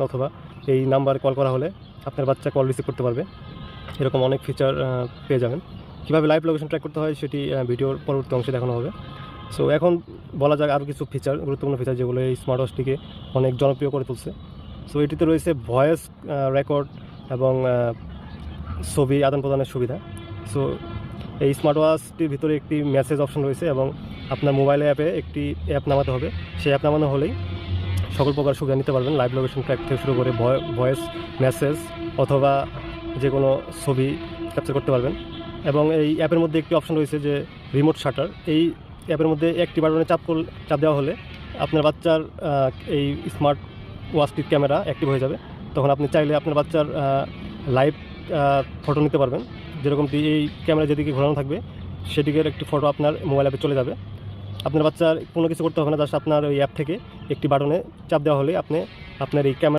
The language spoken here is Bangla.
অথবা এই নাম্বারে কল করা হলে আপনার বাচ্চা কল রিসিভ করতে পারবে। এরকম অনেক ফিচার পেয়ে যাবেন। কীভাবে লাইভ লোকেশন ট্র্যাক করতে হয় সেটি ভিডিওর পরবর্তী অংশে দেখানো হবে। সো এখন বলা যাক আরও কিছু ফিচার, গুরুত্বপূর্ণ ফিচার যেগুলো এই স্মার্ট ওয়াচটিকে অনেক জনপ্রিয় করে তুলছে। সো এটিতে রয়েছে ভয়েস রেকর্ড এবং ছবি আদান প্রদানের সুবিধা। সো এই স্মার্ট ওয়াচটির ভিতরে একটি মেসেজ অপশন রয়েছে এবং আপনার মোবাইল অ্যাপে একটি অ্যাপ নামাতে হবে। সেই অ্যাপ নামানো হলেই সকল প্রকার সুবিধা নিতে পারবেন, লাইভ লোকেশন ট্র্যাক থেকে শুরু করে ভয়েস মেসেজ অথবা যে কোনো ছবি ক্যাপচার করতে পারবেন। এবং এই অ্যাপের মধ্যে একটি অপশন রয়েছে যে রিমোট শাটার। এই অ্যাপের মধ্যে একটি বাটনে চাপ দেওয়া হলে আপনার বাচ্চার এই স্মার্ট ওয়াচটির ক্যামেরা অ্যাক্টিভ হয়ে যাবে। তখন আপনি চাইলে আপনার বাচ্চার লাইভ ফটো নিতে পারবেন। যেরকমটি এই ক্যামেরা যেদিকে ঘোরানো থাকবে সেদিকের একটি ফটো আপনার মোবাইল অ্যাপে চলে যাবে। আপনার বাচ্চার কোনো কিছু করতে হবে না, জাস্ট আপনার ওই অ্যাপ থেকে একটি বাটনে চাপ দেওয়া হলে আপনি আপনার এই ক্যামেরা